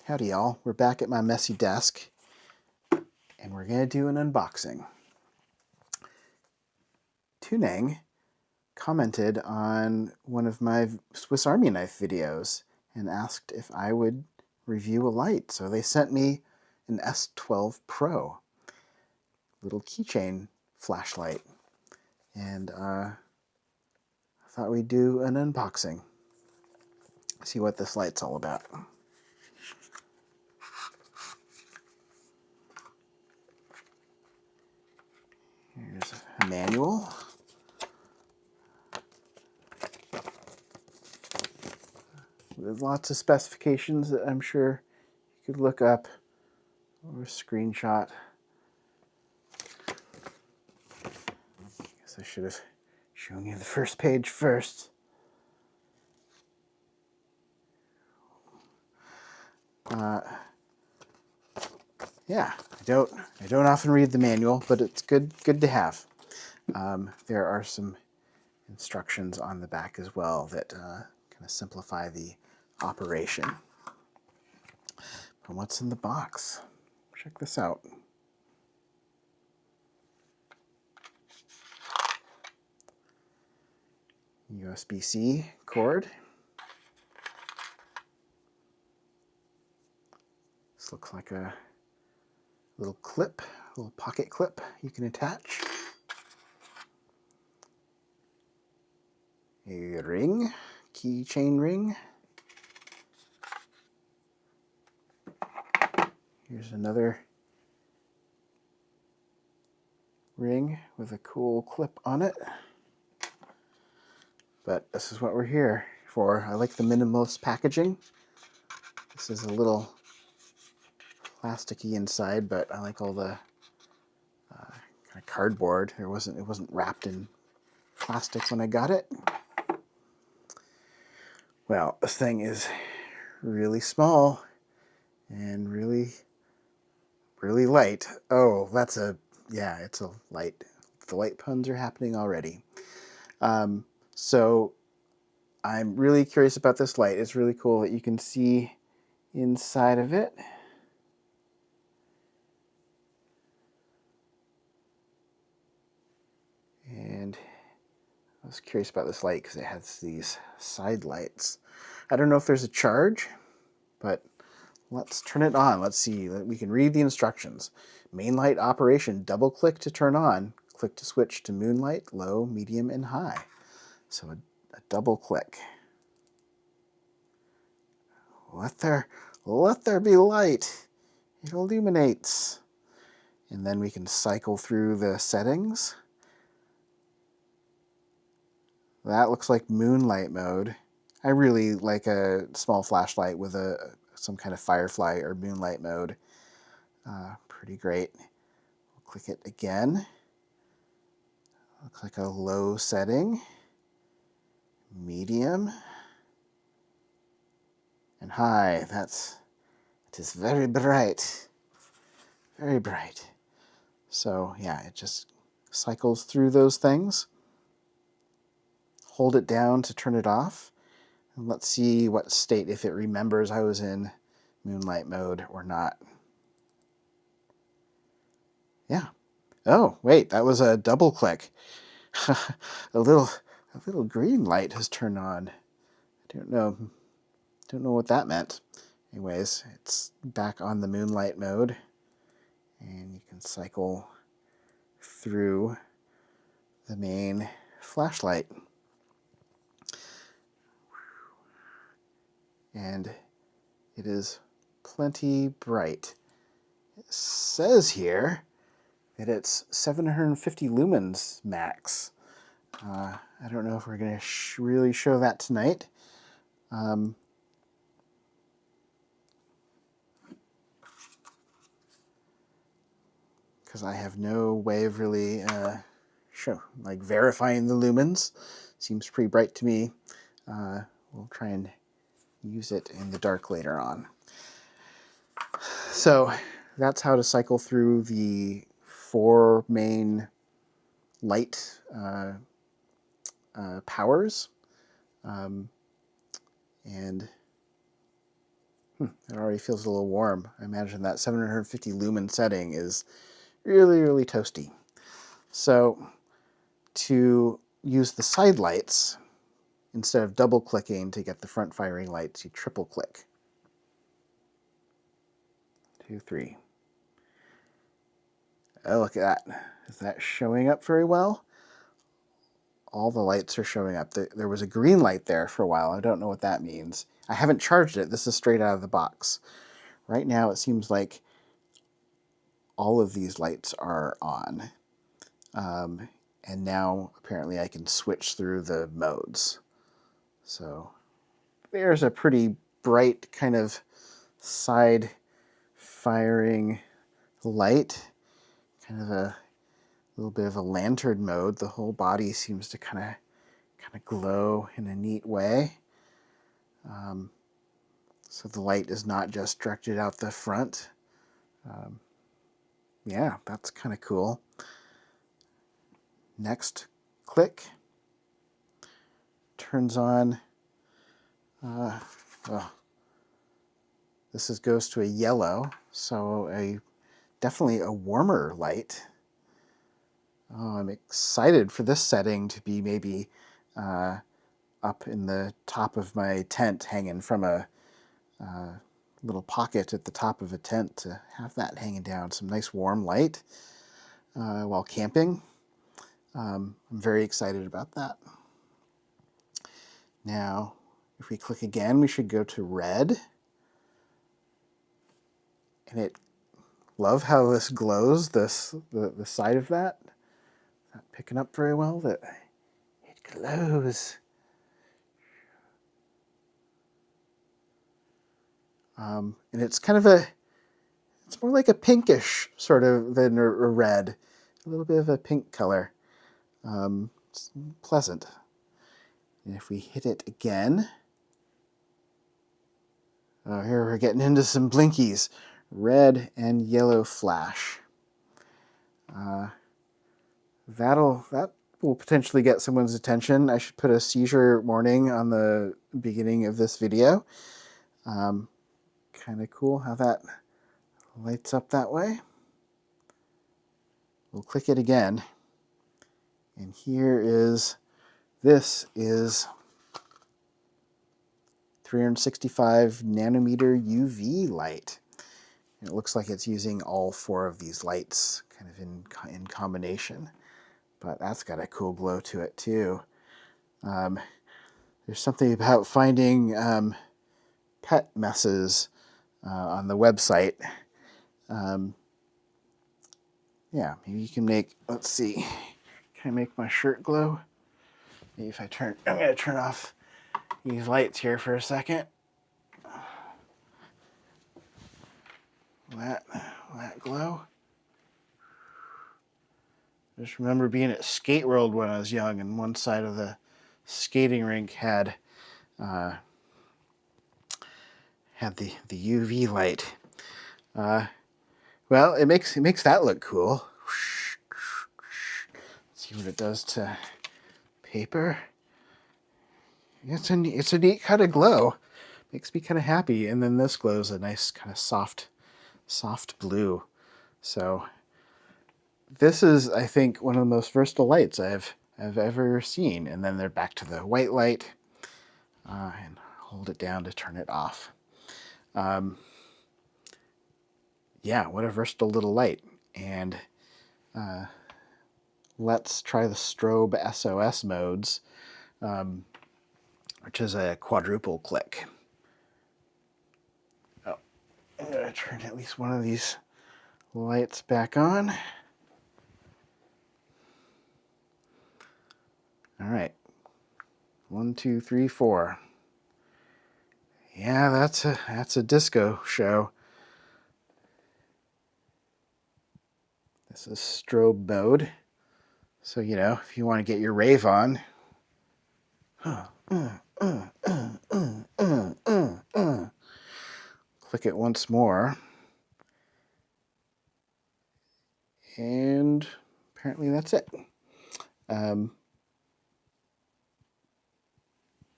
Howdy y'all, we're back at my messy desk and we're going to do an unboxing. Tunenge commented on one of my Swiss Army knife videos and asked if I would review a light. So they sent me an S12 Pro, little keychain flashlight, and I thought we'd do an unboxing, see what this light's all about. Here's a manual. With lots of specifications that I'm sure you could look up or screenshot. Guess I should have shown you the first page first. Yeah, I don't often read the manual, but it's good to have. There are some instructions on the back as well that kind of simplify the operation. But what's in the box? Check this out. USB-C cord. This looks like a little clip, a little pocket clip you can attach. A ring, keychain ring. Here's another ring with a cool clip on it. But this is what we're here for. I like the minimalist packaging. This is a little plasticky inside, but I like all the kind of cardboard. It wasn't wrapped in plastic when I got it. Well, this thing is really small and really light. Oh, it's a light. The light puns are happening already. So I'm really curious about this light. It's really cool that you can see inside of it. And I was curious about this light because it has these side lights. I don't know if there's a charge, but let's turn it on. Let's see. We can read the instructions. Main light operation. Double click to turn on. Click to switch to moonlight, low, medium, and high. So a double click. Let there be light. It illuminates. And then we can cycle through the settings. That looks like moonlight mode. I really like a small flashlight with some kind of firefly or moonlight mode. Pretty great. We'll click it again. Looks like a low setting. Medium. And high. It is very bright. Very bright. So yeah, it just cycles through those things. Hold it down to turn it off. And let's see what state, if it remembers I was in moonlight mode or not. Yeah. Oh, wait, that was a double click. a little green light has turned on. I don't know what that meant. Anyways, it's back on the moonlight mode. And you can cycle through the main flashlight. And it is plenty bright. It says here that it's 750 lumens max. I don't know if we're going to really show that tonight. Because I have no way of really verifying the lumens. Seems pretty bright to me. We'll try and use it in the dark later on. So that's how to cycle through the 4 main light powers. And It already feels a little warm. I imagine that 750 lumen setting is really, really toasty. So to use the side lights, instead of double clicking to get the front firing lights, you triple click. 2, 3. Oh, look at that. Is that showing up very well? All the lights are showing up. There was a green light there for a while. I don't know what that means. I haven't charged it. This is straight out of the box. Right now it seems like all of these lights are on. And now apparently I can switch through the modes. So there's a pretty bright kind of side firing light, kind of a little bit of a lantern mode. The whole body seems to kind of glow in a neat way. So the light is not just directed out the front. Yeah, that's kind of cool. Next click turns on. This goes to a yellow, so definitely a warmer light. Oh, I'm excited for this setting to be maybe up in the top of my tent, hanging from a little pocket at the top of a tent, to have that hanging down. Some nice warm light while camping. I'm very excited about that. Now, if we click again, we should go to red. And love how this glows, the side of that. Not picking up very well that it glows. And it's kind of it's more like a pinkish sort of than a red. A little bit of a pink color. It's pleasant. And if we hit it again, oh, here we're getting into some blinkies. Red and yellow flash. That will potentially get someone's attention. I should put a seizure warning on the beginning of this video. Kind of cool how that lights up that way. We'll click it again. And this is 365 nanometer UV light. And it looks like it's using all 4 of these lights kind of in combination. But that's got a cool glow to it too. There's something about finding pet messes on the website. Yeah, maybe you can make, let's see, can I make my shirt glow? Maybe if I'm going to turn off these lights here for a second. Will that glow? I just remember being at Skate World when I was young, and one side of the skating rink had the UV light. Well, it makes that look cool. Let's see what it does to paper. It's a neat kind of glow. Makes me kind of happy. And then this glows a nice kind of soft blue. So this is, I think, one of the most versatile lights I've ever seen. And then they're back to the white light, and hold it down to turn it off. Yeah, what a versatile little light. And let's try the strobe SOS modes, which is a quadruple click. Oh, I'm going to turn at least one of these lights back on. All right. 1, 2, 3, 4. Yeah, that's a disco show. This is strobe mode. So, if you want to get your rave on. Click it once more. And apparently that's it.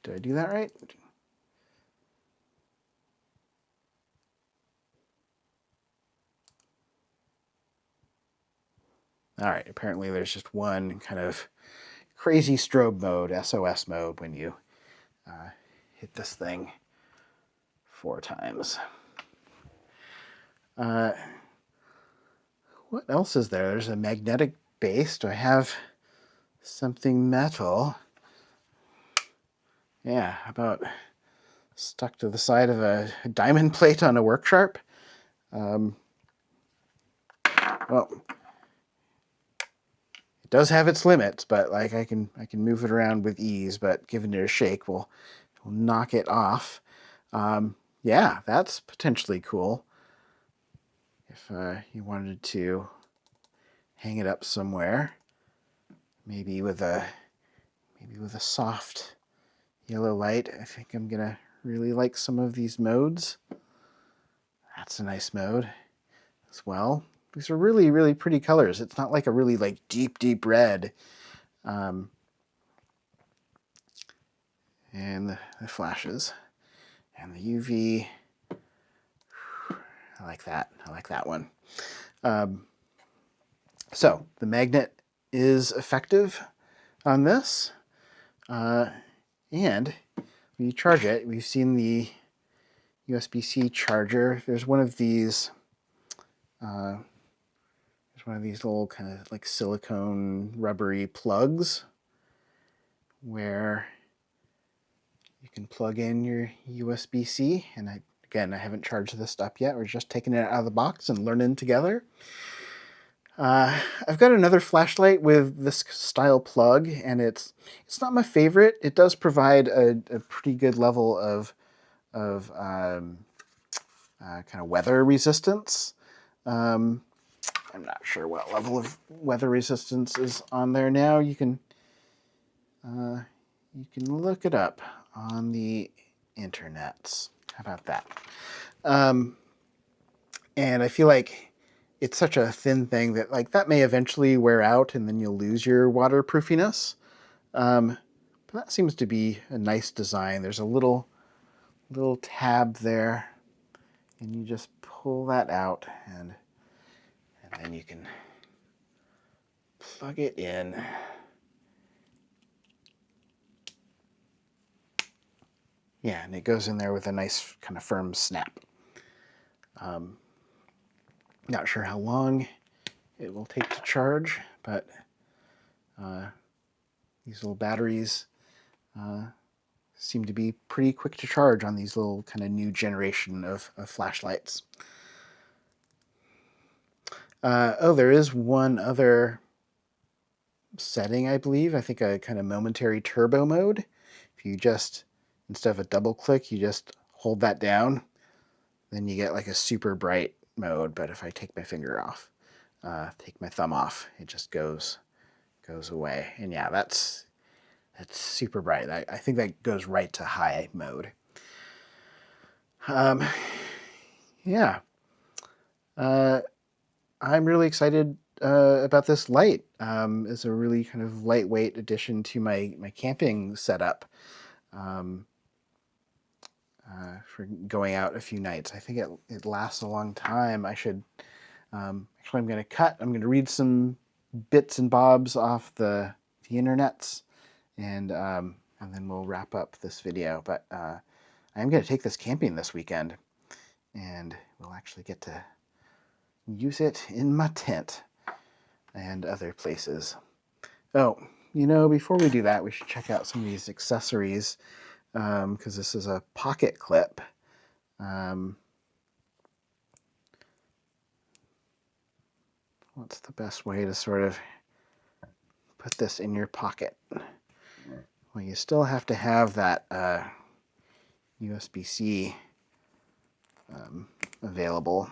Did I do that right? All right, apparently there's just one kind of crazy strobe mode, SOS mode, when you hit this thing 4 times. What else is there? There's a magnetic base. Do I have something metal? Yeah, how about stuck to the side of a diamond plate on a work sharp? Well, it does have its limits, but like I can move it around with ease, but giving it a shake will knock it off. Yeah, that's potentially cool. If you wanted to hang it up somewhere, maybe with a soft yellow light. I think I'm gonna really like some of these modes. That's a nice mode as well. These are really, really pretty colors. It's not like a really like deep red. And the flashes and the UV. I like that. I like that one. So the magnet is effective on this. And when you charge it, we've seen the USB-C charger. There's one of these little kind of like silicone rubbery plugs where you can plug in your USB-C. And I haven't charged this up yet. We're just taking it out of the box and learning together. I've got another flashlight with this style plug, and it's not my favorite. It does provide a pretty good level of kind of weather resistance. I'm not sure what level of weather resistance is on there now. You can look it up on the internets. How about that? And I feel like it's such a thin thing that like that may eventually wear out and then you'll lose your waterproofiness. But that seems to be a nice design. There's a little tab there, and you just pull that out, and then you can plug it in. Yeah, and it goes in there with a nice kind of firm snap. Not sure how long it will take to charge, but these little batteries seem to be pretty quick to charge on these little kind of new generation of flashlights. There is one other setting, I believe. I think a kind of momentary turbo mode. If you just, instead of a double click, you just hold that down, then you get like a super bright mode. But if I take my finger off, take my thumb off, it just goes away. And yeah, that's super bright. I think that goes right to high mode. Yeah. I'm really excited about this light. It's a really kind of lightweight addition to my camping setup for going out a few nights. I think it lasts a long time. I should actually, I'm going to read some bits and bobs off the internets, and then we'll wrap up this video. But I'm going to take this camping this weekend, and we'll actually get to use it in my tent and other places. Oh, before we do that, we should check out some of these accessories, because this is a pocket clip. What's the best way to sort of put this in your pocket? Well, you still have to have that USB-C available.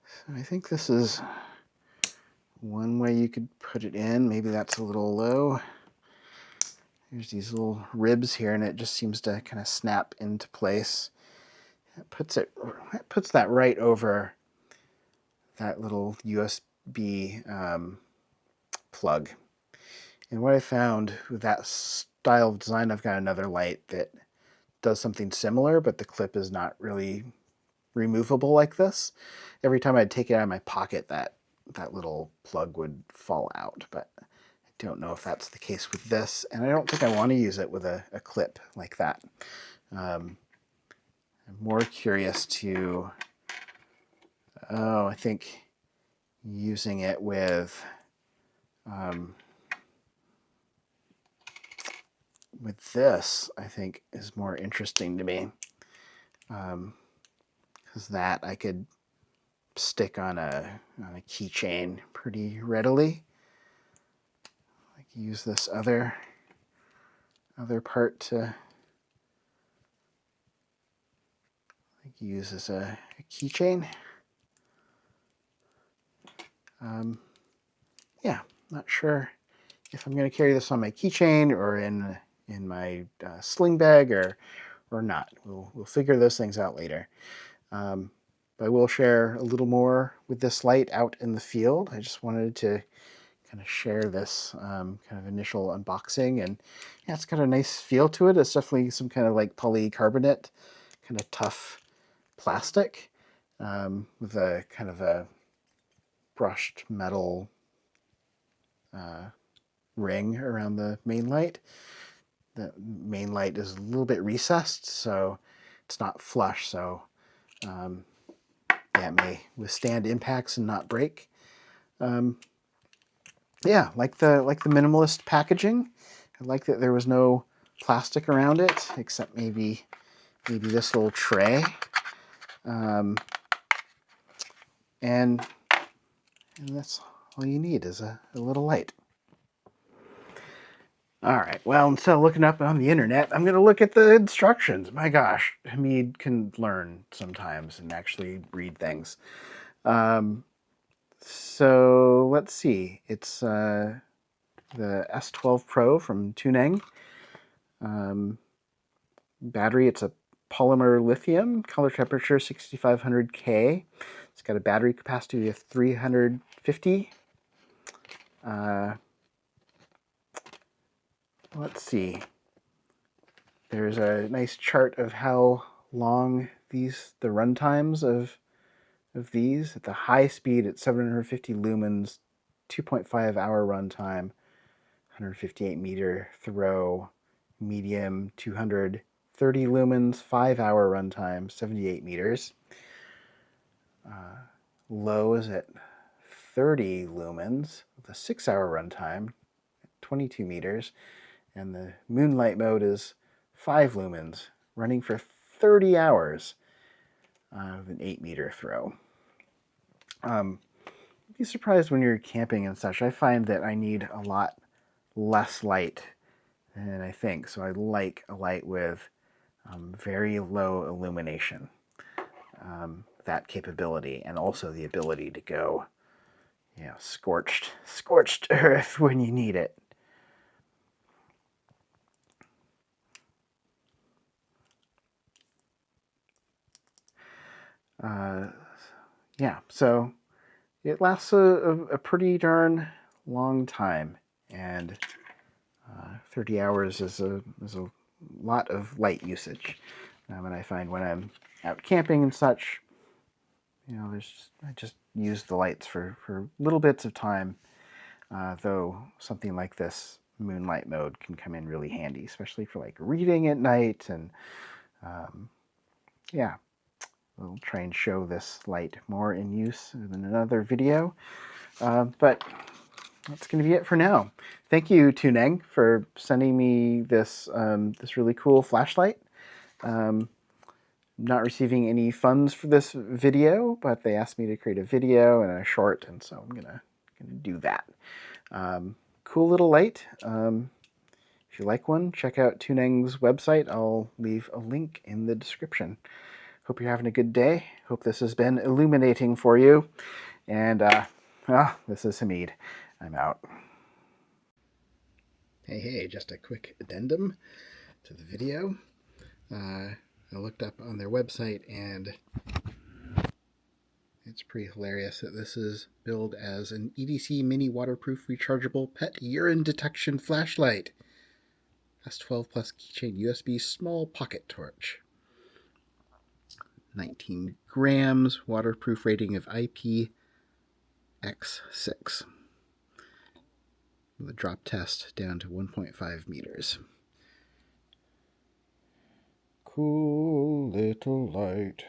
So I think this is one way you could put it in. Maybe that's a little low. There's these little ribs here, and it just seems to kind of snap into place. It puts that right over that little USB plug. And what I found with that style of design, I've got another light that does something similar, but the clip is not really removable like this. Every time I'd take it out of my pocket, that little plug would fall out, but I don't know if that's the case with this, and I don't think I want to use it with a clip like that. I'm more curious to, I think using it with this, I think, is more interesting to me, because that I could stick on a keychain pretty readily. I can use this other part to use as a keychain. Yeah, not sure if I'm going to carry this on my keychain or in my sling bag or not. We'll figure those things out later. But I will share a little more with this light out in the field. I just wanted to kind of share this kind of initial unboxing, and yeah, it's got a nice feel to it. It's definitely some kind of like polycarbonate, kind of tough plastic with a kind of a brushed metal ring around the main light. The main light is a little bit recessed, so it's not flush, so yeah, it may withstand impacts and not break. Yeah, like the minimalist packaging. I like that there was no plastic around it, except maybe this little tray. And that's all you need is a little light. All right, well, instead of looking up on the internet, I'm going to look at the instructions. My gosh, Hamid can learn sometimes and actually read things. So let's see. It's the S12 Pro from Tunenge. Battery, it's a polymer lithium, color temperature 6500 K. It's got a battery capacity of 350. Let's see. There's a nice chart of how long the run times of these. At the high speed at 750 lumens, 2.5 hour run time, 158 meter throw. Medium, 230 lumens, 5 hour run time, 78 meters. Low is at 30 lumens with a 6 hour run time, 22 meters. And the moonlight mode is 5 lumens, running for 30 hours with an 8 meter throw. Be surprised when you're camping and such. I find that I need a lot less light than I think, so I like a light with very low illumination. That capability, and also the ability to go, scorched earth when you need it. Yeah, so it lasts a pretty darn long time, and 30 hours is a lot of light usage. And I find when I'm out camping and such, I just use the lights for little bits of time, though something like this moonlight mode can come in really handy, especially for like reading at night. And yeah, we'll try and show this light more in use in another video, but that's going to be it for now. Thank you, Tunenge, for sending me this this really cool flashlight. Not receiving any funds for this video, but they asked me to create a video and a short, and so I'm gonna do that. Cool little light. If you like one, check out Tunenge's website. I'll leave a link in the description. Hope you're having a good day. Hope this has been illuminating for you. And this is Hamid. I'm out. Hey, just a quick addendum to the video. I looked up on their website, and it's pretty hilarious that this is billed as an EDC mini waterproof rechargeable pet urine detection flashlight. S12 plus keychain USB small pocket torch. 19 grams, waterproof rating of IPX6. The drop test down to 1.5 meters. Cool little light.